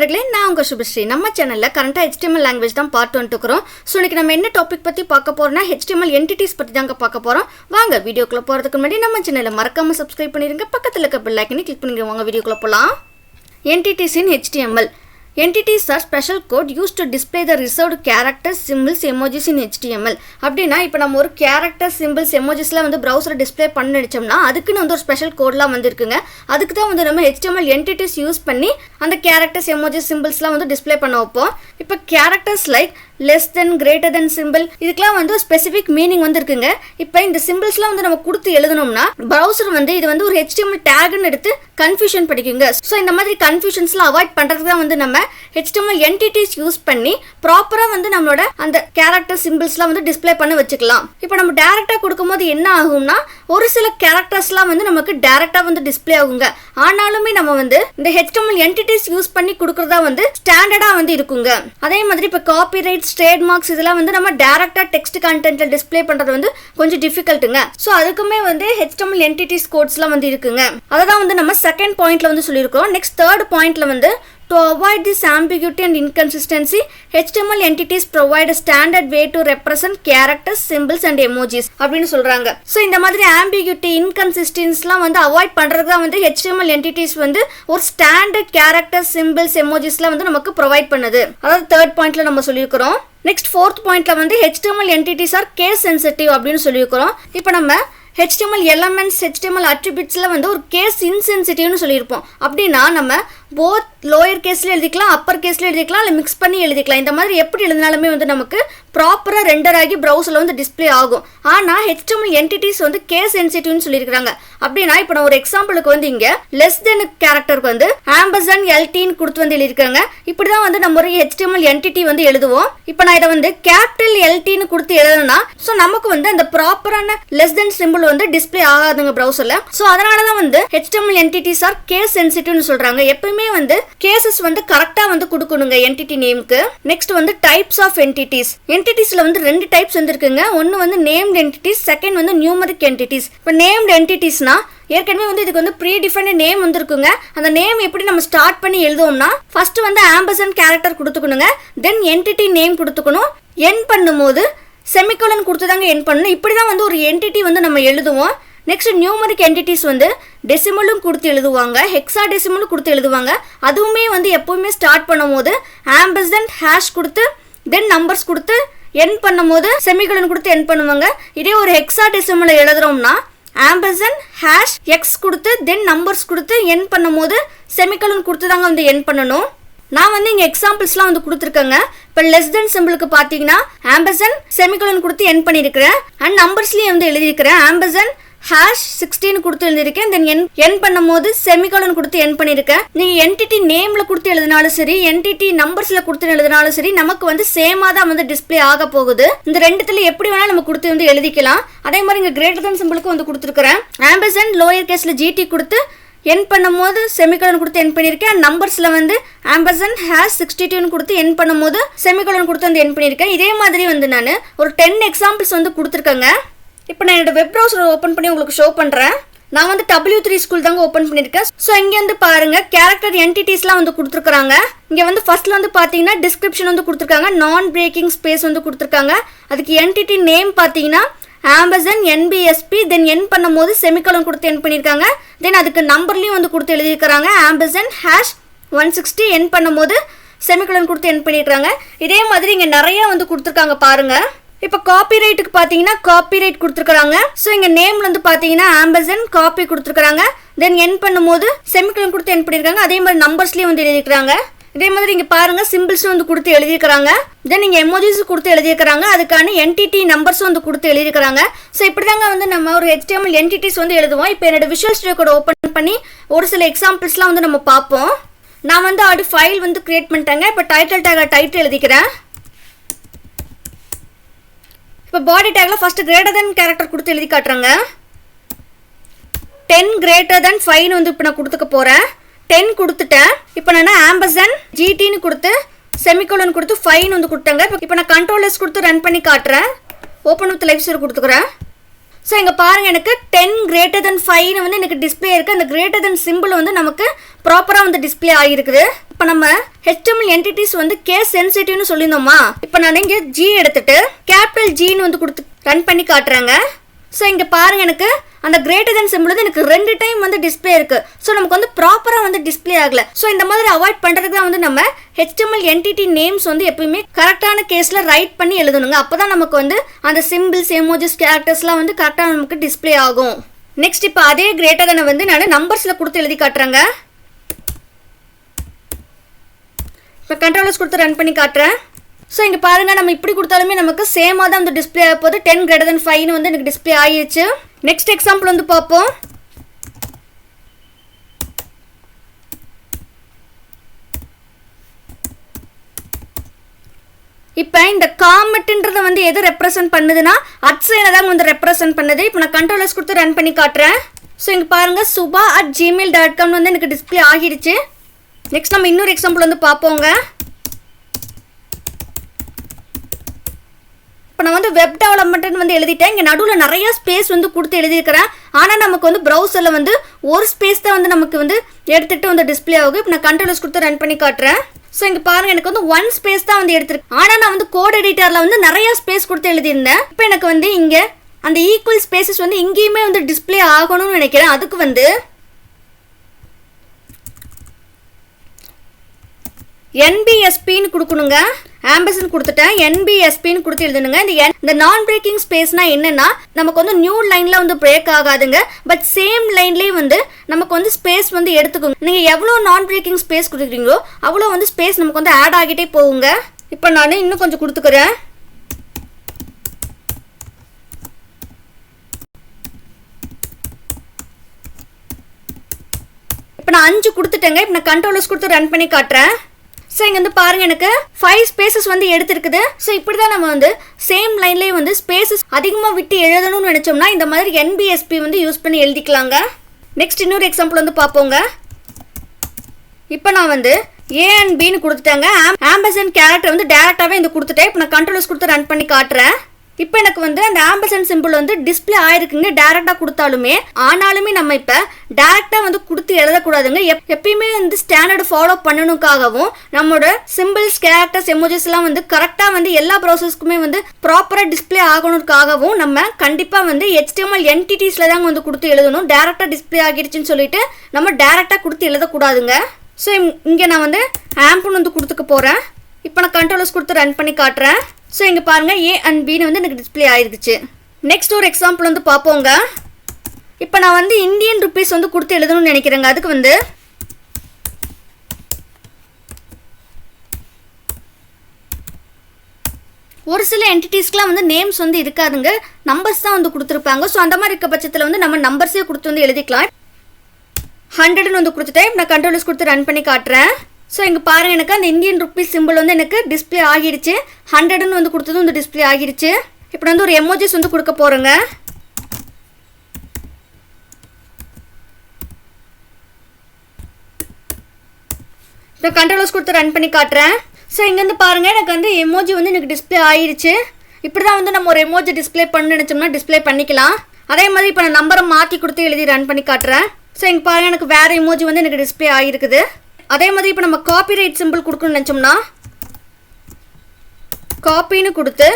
நண்பர்களே, நான் உங்க சுபஸ்ரீ. நம்ம சேனல்ல கரண்டா HTML லாங்குவேஜ் தான் பார்ட் 1 இருக்கிறோம். ஸோ இன்னைக்கு நம்ம என்ன டாபிக் பத்தி பார்க்க போறோம்னா HTML என்டிட்டிஸ் பத்தி தாங்க பார்க்க போறோம். வாங்க வீடியோக்குள்ள போறதுக்கு முன்னாடி நம்ம சேனலை மறக்காம சப்ஸ்கிரைப் பண்ணிருங்க. பக்கத்துல இருக்க பெல் ஐகானை கிளிக் பண்ணிருங்க. வாங்க வீடியோக்குள்ள போலாம். Entities in HTML. Entities are special code used to display the reserved characters, symbols, emojis in HTML. அப்படின்னா இப்போ நம்ம ஒரு கேரக்டர் சிம்பிள்ஸ் எமோஜிஸ்லாம் வந்து ப்ரௌசர் டிஸ்பிளே பண்ணி நினச்சோம்னா அதுக்குன்னு வந்து ஒரு ஸ்பெஷல் கோட்லாம் வந்து இருக்குங்க. அதுக்கு தான் வந்து நம்ம HTML என்டிட்டிஸ் யூஸ் பண்ணி அந்த கேரக்டர்ஸ் எமோஜிஸ் சிம்பிள்ஸ்லாம் வந்து டிஸ்பிளே பண்ண வைப்போம். இப்போ characters like less than greater than simple இதுக்கெல்லாம் வந்து ஸ்பெசிஃபிக் மீனிங் வந்து இருக்குங்க. இப்போ இந்த சிம்பிள்ஸ்லாம் வந்து நம்ம கொடுத்து எழுதணும்னா ப்ரௌசர் வந்து இது வந்து ஒரு HTML டேக்னு எடுத்து கன்ஃபியூஷன் படிக்குங்க. ஸோ இந்த மாதிரி கன்ஃபியூஷன்ஸ்லாம் அவாய்ட் பண்ணுறதுக்கு தான் வந்து நம்ம HTML என்டிட்டிஸ் யூஸ் பண்ணி ப்ராப்பராக வந்து நம்மளோட அந்த கேரக்டர் சிம்பிள்ஸ்லாம் வந்து டிஸ்பிளே பண்ண வச்சுக்கலாம். இப்போ நம்ம டேரெக்டாக கொடுக்கும்போது என்ன ஆகும்னா ஒரு சில கேரக்டர்ஸ்லாம் வந்து நமக்கு டேரெக்டாக வந்து டிஸ்பிளே ஆகுங்க. ஆனாலுமே நம்ம வந்து இந்த HTML என்டிட்டிஸ் யூஸ் பண்ணி கொடுக்குறதா வந்து ஸ்டாண்டர்டாக வந்து இருக்குங்க. அதே மாதிரி இப்போ காப்பிரைட் ட்ரேட்மார்க்ஸ் இதெல்லாம் வந்து நம்ம டைரக்டா டெக்ஸ்ட் கண்டென்ட்ல டிஸ்ப்ளே பண்றது வந்து கொஞ்சம் டிஃபிகல்ட்டுங்க. ஸோ அதுக்குமே வந்து HTML என்டிட்டிஸ் கோட்ஸ்லாம் வந்து இருக்குங்க. அதை தான் வந்து நம்ம செகண்ட் பாயிண்ட்ல வந்து சொல்லியிருக்கோம். நெக்ஸ்ட் தேர்ட் பாயிண்ட்ல வந்து to avoid this ambiguity and inconsistency, HTML entities provide a standard way to represent characters, symbols and emojis அப்படின்னு சொல்றாங்க. ஸோ இந்த மாதிரி ambiguity, inconsistencyலாம் வந்து அவாய்ட் பண்றதுக்கு தான் வந்து HTML entities வந்து ஒரு ஸ்டாண்டர்ட் கேரக்டர், சிம்பிள்ஸ், எமோஜிஸ்லாம் வந்து நமக்கு ப்ரொவைட் பண்ணுது. அதாவது தேர்ட் பாயிண்ட்ல நம்ம சொல்லியிருக்கிறோம். நெக்ஸ்ட் ஃபோர்த் பாயிண்ட்ல வந்து HTML entities are case sensitive அப்படின்னு சொல்லியிருக்கிறோம். இப்போ நம்ம HTML எலமெண்ட்ஸ், HTML அட்ரிபியூட்ஸ்ல வந்து ஒரு கேஸ் இன்சென்சிட்டிவ்னு சொல்லியிருப்போம். அப்படின்னா நம்ம போத் லோயர் கேஸ்ல எழுதிக்கலாம், அப்பர் கேஸ்ல எழுதிக்கலாம், இல்லை மிக்ஸ் பண்ணி எழுதிக்கலாம். இந்த மாதிரி எப்படி எழுதினாலுமே வந்து நமக்கு ப்ராப்பராக ரெண்டர் ஆகி ப்ரௌசரில் வந்து டிஸ்பிளே ஆகும். ஆனால் HTML என்டிட்டிஸ் வந்து கேஸ் சென்சிட்டிவ்னு சொல்லியிருக்காங்க. அப்படின்னா இப்போ நான் ஒரு எக்ஸாம்பிளுக்கு வந்து இங்கே லெஸ் தென் கேரக்டருக்கு வந்து ஆம்பர்சன் LTன்னு கொடுத்து வந்து எழுதியிருக்காங்க. இப்படி தான் வந்து நம்ம ஒரு HTML என்டிட்டி வந்து எழுதுவோம். இப்போ நான் இதை வந்து கேபிட்டல் LTன்னு கொடுத்து எழுதுனா ஸோ நமக்கு வந்து அந்த ப்ராப்பரான லெஸ் தென் சிம்பிள் வந்து டிஸ்பிளே ஆகாதுங்க ப்ரௌசரில். ஸோ அதனால தான் வந்து HTML என்டிட்டிஸ் ஆர் கேஸ் சென்சிட்டிவ்னு சொல்றாங்க. எப்பவுமே வந்து கேசஸ் வந்து கரெக்டா வந்து கொடுக்கணுங்க என்டிட்டி நேமுக்கு. நெக்ஸ்ட் வந்து டைப்ஸ் ஆஃப் என்டிட்டிஸ். என்டிட்டிஸ்ல வந்து ரெண்டு டைப்ஸ் வந்து இருக்குங்க. ஒன்னு வந்து நேம்டு என்டிட்டிஸ், செகண்ட் வந்து நியூமரிக் என்டிட்டிஸ். இப்போ நேம்டு என்டிட்டிஸ்னா ஏற்கனவே வந்து இதுக்கு வந்து ப்ரீ டிஃபைன்டு நேம் வந்து இருக்குங்க. அந்த நேம் எப்படி நம்ம ஸ்டார்ட் பண்ணி எழுதுவோம்னா ஃபர்ஸ்ட் வந்து ஆம்பர்சன் கேரக்டர் கொடுத்துக்கணுங்க, தென் என்டிட்டி நேம் கொடுத்துக்கணும், என் பண்ணும்போது செமிகோலன் கொடுத்து தாங்க என் பண்ணணும். இப்படி தான் வந்து ஒரு என்டிட்டி வந்து நம்ம எழுதுவோம். நெக்ஸ்ட் நியூமரிக் என்டிட்டிஸ் வந்து டெசிமலும் கொடுத்து எழுதுவாங்க, ஹெக்ஸா டெசிமலும் கொடுத்து எழுதுவாங்க. அதுவுமே வந்து எப்பவுமே ஸ்டார்ட் பண்ணும்போது ஆம்பர்சன் ஹேஷ் கொடுத்து தென் நம்பர்ஸ் கொடுத்து என் பண்ணும்போது செமிகோலன் கொடுத்து என் பண்ணுவாங்க. இதே ஒரு ஹெக்ஸா டெசிமலை எழுதுறோம்னா ஆம்பர்சன் ஹேஷ் எக்ஸ் கொடுத்து தென் நம்பர்ஸ் கொடுத்து என் பண்ணும்போது செமிகோலன் கொடுத்து தாங்க வந்து என் பண்ணணும். நான் வந்து இங்கே எக்ஸாம்பிள்ஸ்லாம் வந்து கொடுத்துருக்கேங்க. இப்போ லெஸ் தென் சிம்பிளுக்கு பார்த்தீங்கன்னா ஆம்பர்சன் செமிகோலன் கொடுத்து என் பண்ணியிருக்கிறேன். அண்ட் நம்பர்ஸ்லேயும் வந்து எழுதியிருக்கிறேன் ஆம்பர்சன் ஹேஷ் 16 கொடுத்து எழுதியிருக்கேன். தென் என் பண்ணும்போது செமிகோலன் கொடுத்து என் பண்ணியிருக்கேன். நீங்கள் என்டிட்டி நேமில் கொடுத்து எழுதினாலும் சரி, என்டிட்டி நம்பர்ஸில் கொடுத்து எழுதினாலும் சரி, நமக்கு வந்து சேமாக தான் வந்து டிஸ்பிளே ஆக போகுது. இந்த ரெண்டுத்துல எப்படி வேணால் நம்ம கொடுத்து வந்து எழுதிக்கலாம். அதே மாதிரி இங்கே கிரேட்டர் தென் சிம்பிளுக்கு வந்து கொடுத்துருக்கிறேன். ஆம்பர்சன் லோயர் கேஸில் GT கொடுத்து என் பண்ணும்போது செமிகோலன் கொடுத்து என் பண்ணியிருக்கேன். நம்பர்ஸில் வந்து ஆம்பர்சன் ஹேஷ் 62 கொடுத்து என் பண்ணும்போது செமிகோலன் கொடுத்து வந்து என் பண்ணியிருக்கேன். இதே மாதிரி வந்து நான் ஒரு 10 எக்ஸாம்பிள்ஸ் வந்து கொடுத்துருக்கேங்க. இப்போ நான் என்னோட வெப் ப்ரௌசர் ஓப்பன் பண்ணி உங்களுக்கு ஷோ பண்ணுறேன். நான் வந்து W3 ஸ்கூல் தாங்க ஓப்பன் பண்ணியிருக்கேன். ஸோ இங்கே வந்து பாருங்க கேரக்டர் என்டிட்டிஸ்லாம் வந்து கொடுத்துருக்காங்க. இங்கே வந்து ஃபர்ஸ்ட்ல வந்து பார்த்தீங்கன்னா டிஸ்கிரிப்ஷன் வந்து கொடுத்துருக்காங்க, நான் பிரேக்கிங் ஸ்பேஸ் வந்து கொடுத்துருக்காங்க. அதுக்கு என்டிட்டி நேம் பார்த்தீங்கன்னா ஆம்பர்சன் NBSP தென் என் பண்ணும்போது செமிகோலன் கொடுத்து என் பண்ணியிருக்காங்க. தென் அதுக்கு நம்பர்லையும் வந்து கொடுத்து எழுதியிருக்கிறாங்க ஆம்பர்சன் ஹேஷ் 160 என் பண்ணும்போது செமிகோலன் கொடுத்து என் பண்ணியிருக்காங்க. இதே மாதிரி இங்கே நிறைய வந்து கொடுத்துருக்காங்க பாருங்க. இப்போ காப்பிரைட்டுக்கு பார்த்தீங்கன்னா காப்பிரைட் கொடுத்துருக்காங்க. ஸோ இங்கே நேம்ல வந்து பார்த்தீங்கன்னா ஆம்பர்சன் காப்பி கொடுத்துருக்காங்க. தென் என் பண்ணும்போது செமிகோலன் கொடுத்து என் பண்ணியிருக்காங்க. அதே மாதிரி நம்பர்ஸ்லேயும் வந்து எழுதியிருக்காங்க. இதே மாதிரி இங்கே பாருங்க சிம்பிள்ஸும் வந்து கொடுத்து எழுதியிருக்கிறாங்க. தென் இங்கே எமோஜிஸ் கொடுத்து எழுதியிருக்கிறாங்க. அதுக்கான என்டிட்டி நம்பர்ஸும் வந்து கொடுத்து எழுதியிருக்கிறாங்க. ஸோ இப்படி தாங்க வந்து நம்ம ஒரு HTML என்டிட்டிஸ் வந்து எழுதுவோம். இப்போ என்னோட விஷுவல் ஸ்டுடியோ கோட் ஓப்பன் பண்ணி ஒரு சில எக்ஸாம்பிள்ஸ்லாம் வந்து நம்ம பார்ப்போம். நான் வந்து ஆடி ஃபைல் வந்து கிரியேட் பண்ணிட்டேங்க. இப்போ டைட்டில் டேக் டைட்டில் எழுதிக்கிறேன். இப்போ பாடி டேக்ல ஃபர்ஸ்ட் கிரேட்டர் தென் கேரக்டர் கொடுத்து எழுதி காட்டுறாங்க. 10 கிரேட்டர் தென் 5 வந்து இப்போ நான் கொடுத்துக்க போறேன். 10 கொடுத்துட்டேன். இப்போ நான் ஆம்பர்சன் GTன்னு கொடுத்து செமிகோலன் கொடுத்து 5 வந்து கொடுத்தாங்க. இப்போ நான் Ctrl+S கொடுத்து ரன் பண்ணி காட்டுறேன். ஓப்பன் வித் லைவ் ஸ்டோர் கொடுத்துக்கிறேன். ஸோ இங்கே பாருங்கள் எனக்கு 10 greater than 5 வந்து எனக்கு டிஸ்பிளே இருக்குது. அந்த greater than சிம்பிள் வந்து நமக்கு ப்ராப்பராக வந்து டிஸ்பிளே ஆகிருக்குது. இப்போ நம்ம HTML என்டிட்டிஸ் வந்து கேஸ் சென்சிட்டிவ்னு சொல்லியிருந்தோமா, இப்போ நான் இங்கே ஜி எடுத்துட்டு கேபிட்டல் ஜின்னு வந்து கொடுத்து ரன் பண்ணி காட்டுறாங்க. ஸோ இங்கே பாருங்கள் எனக்கு அந்த greater than சிம்பிள் வந்து எனக்கு 2 டைம் வந்து டிஸ்பிளே இருக்குது. ஸோ நமக்கு வந்து ப்ராப்பராக வந்து டிஸ்பிளே ஆகலை. ஸோ இந்த மாதிரி அவாய்ட் பண்ணுறதுக்கு தான் வந்து நம்ம HTML என்டிட்டி நேம்ஸ் வந்து எப்பயுமே கரெக்டான கேஸில் ரைட் பண்ணி எழுதணுங்க. அப்போ தான் நமக்கு வந்து அந்த சிம்பிள்ஸ் எமோஜிஸ் கேரக்டர்ஸ்லாம் வந்து கரெக்டாக நமக்கு டிஸ்பிளே ஆகும். நெக்ஸ்ட் இப்போ அதே greater than வந்து நான் நம்பர்ஸில் கொடுத்து எழுதி காட்டுறேங்க. இப்போ கண்ட்ரோலர்ஸ் கொடுத்து ரன் பண்ணி காட்டுறேன். ஸோ இங்கே பாருங்கள் நம்ம இப்படி கொடுத்தாலுமே நமக்கு சேமாக தான் வந்து டிஸ்பிளே ஆக போகுது. 10 greater than 5 வந்து எனக்கு டிஸ்பிளே ஆகிடுச்சு. நெக்ஸ்ட் எக்ஸாம்பிள் வந்து பார்ப்போம். இப்போ இந்த காமெண்ட்ன்றதை வந்து எது ரெப்ரசென்ட் பண்ணுதுன்னா அட்சைனை தான் வந்து ரெப்ரசென்ட் பண்ணுது. இப்போ நான் கண்ட்ரோலர்ஸ் கொடுத்து ரன் பண்ணி காட்டுறேன். ஸோ இங்கே பாருங்கள் subha@gmail.com வந்து எனக்கு டிஸ்பிளே ஆகிடுச்சு. நெக்ஸ்ட் நம்ம இன்னொரு எக்ஸாம்பிள் வந்து பார்ப்போங்க. இப்போ நான் வந்து வெப் டெவலப்மெண்ட்னு வந்து எழுதிட்டேன். இங்கே நடுவில் நிறைய ஸ்பேஸ் வந்து கொடுத்து எழுதியிருக்கிறேன். ஆனால் நமக்கு வந்து ப்ரௌசரில் வந்து ஒரு ஸ்பேஸ் தான் வந்து நமக்கு வந்து எடுத்துகிட்டு வந்து டிஸ்பிளே ஆகும். இப்போ நான் கண்ட்ரோலர்ஸ் கொடுத்து ரன் பண்ணி காட்டுறேன். ஸோ இங்கே பாருங்கள் எனக்கு வந்து 1 ஸ்பேஸ் தான் வந்து எடுத்துருக்கு. ஆனால் நான் வந்து கோட் எடிட்டரில் வந்து நிறைய ஸ்பேஸ் கொடுத்து எழுதியிருந்தேன். இப்போ எனக்கு வந்து இங்கே அந்த ஈக்குவல் ஸ்பேசஸ் வந்து இங்கேயுமே வந்து டிஸ்பிளே ஆகணும்னு நினைக்கிறேன். அதுக்கு வந்து NBSPன்னு கொடுக்கணுங்க. ஆம்பர்சன் கொடுத்துட்டேன், NBSPன்னு கொடுத்து எழுதணுங்க. இந்த நான் பிரேக்கிங் ஸ்பேஸ்னா என்னன்னா நமக்கு வந்து நியூ லைனில் வந்து பிரேக் ஆகாதுங்க. பட் சேம் லைன்லேயே வந்து நமக்கு வந்து ஸ்பேஸ் வந்து எடுத்துக்கோங்க. நீங்கள் எவ்வளோ நான் பிரேக்கிங் ஸ்பேஸ் கொடுக்குறீங்களோ அவ்வளோ வந்து ஸ்பேஸ் நமக்கு வந்து ஆட் ஆகிட்டே போகுங்க. இப்போ நான் இன்னும் கொஞ்சம் கொடுத்துக்கிறேன். இப்போ நான் 5 கொடுத்துட்டேங்க. இப்போ நான் கண்ட்ரோலர்ஸ் கொடுத்து ரன் பண்ணி காட்டுறேன். ஸோ இங்கே வந்து பாருங்கள் எனக்கு 5 ஸ்பேசஸ் வந்து எடுத்துருக்குது. ஸோ இப்படி தான் நம்ம வந்து சேம் லைன்லேயே வந்து ஸ்பேசஸ் அதிகமாக விட்டு எழுதணும்னு நினச்சோம்னா இந்த மாதிரி NBSP வந்து யூஸ் பண்ணி எழுதிக்கலாங்க. நெக்ஸ்ட் இன்னொரு எக்ஸாம்பிள் வந்து பார்ப்போங்க. இப்போ நான் வந்து A and Bன்னு கொடுத்துட்டேங்க. ஆம்பர்சன் கேரக்டர் வந்து டேரெக்டாகவே இந்த கொடுத்துட்டேன். இப்போ நான் கண்ட்ரோலர்ஸ் கொடுத்து ரன் பண்ணி காட்டுறேன். இப்போ எனக்கு வந்து அந்த ஆம்பர்சன் சிம்பிள் வந்து டிஸ்பிளே ஆயிருக்குங்க டேரெக்டாக கொடுத்தாலுமே. ஆனாலுமே நம்ம இப்போ டேரெக்டாக வந்து கொடுத்து எழுதக்கூடாதுங்க. எப்பயுமே வந்து ஸ்டாண்டர்டு ஃபாலோ பண்ணணுக்காகவும் நம்மளோட சிம்பிள்ஸ் கேரக்டர்ஸ் எமோஜிஸ்லாம் வந்து கரெக்டாக வந்து எல்லா ப்ராசஸ்க்குமே வந்து ப்ராப்பராக டிஸ்பிளே ஆகணுக்காகவும் நம்ம கண்டிப்பாக வந்து HTML என்டிட்டிஸில் தாங்க வந்து கொடுத்து எழுதணும். டேரெக்டாக டிஸ்பிளே ஆகிடுச்சின்னு சொல்லிட்டு நம்ம டேரெக்டாக கொடுத்து எழுதக்கூடாதுங்க. ஸோ இங்கே நான் வந்து ஆம்ப்னு வந்து கொடுத்துக்க போகிறேன். இப்போ நான் கண்ட்ரோலர்ஸ் கொடுத்து ரன் பண்ணி காட்டுறேன். ஸோ இங்கே பாருங்கள் A and Bன்னு வந்து எனக்கு டிஸ்பிளே ஆகிருக்குச்சு. நெக்ஸ்ட் ஒரு எக்ஸாம்பிள் வந்து பார்ப்போங்க. இப்போ நான் வந்து இந்தியன் ருபீஸ் வந்து கொடுத்து எழுதணும்னு நினைக்கிறேங்க. அதுக்கு வந்து ஒரு சில என்டிட்டிஸ்க்குலாம் வந்து நேம்ஸ் வந்து இருக்காதுங்க, நம்பர்ஸ் தான் வந்து கொடுத்துருப்பாங்க. ஸோ அந்த மாதிரி இருக்க பட்சத்தில் வந்து நம்ம நம்பர்ஸே கொடுத்து வந்து எழுதிக்கலாம். 100ன்னு வந்து கொடுத்துட்டேன். நான் கண்ட்ரோலர்ஸ் கொடுத்து ரன் பண்ணி காட்டுறேன். ஸோ இங்கே பாருங்கள் எனக்கு அந்த இந்தியன் ருபீஸ் சிம்பிள் வந்து எனக்கு டிஸ்பிளே ஆகிடுச்சு. 100ன்னு வந்து கொடுத்ததும் வந்து டிஸ்பிளே ஆகிடுச்சு. இப்போ வந்து ஒரு எமோஜிஸ் வந்து கொடுக்க போகிறேங்க. இப்போ கண்ட்ரோலர்ஸ் கொடுத்து ரன் பண்ணி காட்டுறேன். ஸோ இங்கேருந்து பாருங்கள் எனக்கு வந்து எமோஜி வந்து எனக்கு டிஸ்பிளே ஆகிடுச்சு. இப்படி தான் வந்து நம்ம ஒரு எமோஜி டிஸ்பிளே பண்ண நினச்சோம்னா டிஸ்பிளே பண்ணிக்கலாம். அதே மாதிரி இப்போ நான் நம்பரை மாற்றி கொடுத்து எழுதி ரன் பண்ணி காட்டுறேன். ஸோ இங்கே பாருங்கள் எனக்கு வேறு எமோஜி வந்து எனக்கு டிஸ்பிளே ஆகிருக்குது. அதே மாதிரி இப்போ நம்ம காப்பிரைட் சிம்பிள் கொடுக்கணும்னு நினச்சோம்னா காப்பின்னு கொடுத்து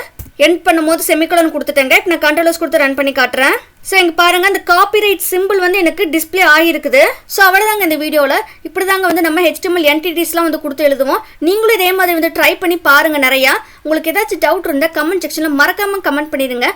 எண்ட் பண்ணும்போது செமிகோலன் கொடுத்துட்டேங்க. இப்போ நான் கண்ட்ரோலர்ஸ் கொடுத்து ரன் பண்ணி காட்டுறேன். ஸோ இங்கே பாருங்கள் அந்த காப்பிரைட் சிம்பிள் வந்து எனக்கு டிஸ்பிளே ஆகிருக்குது. ஸோ அவ்வளோதாங்க இந்த வீடியோவில். இப்படி தாங்க வந்து நம்ம HTML என்டிட்டிஸ்லாம் வந்து கொடுத்து எழுதுவோம். நீங்களும் இதே மாதிரி வந்து ட்ரை பண்ணி பாருங்கள். நிறையா உங்களுக்கு ஏதாச்சும் டவுட் இருந்தால் கமெண்ட் செக்ஷனில் மறக்காமல் கமெண்ட் பண்ணிடுங்க.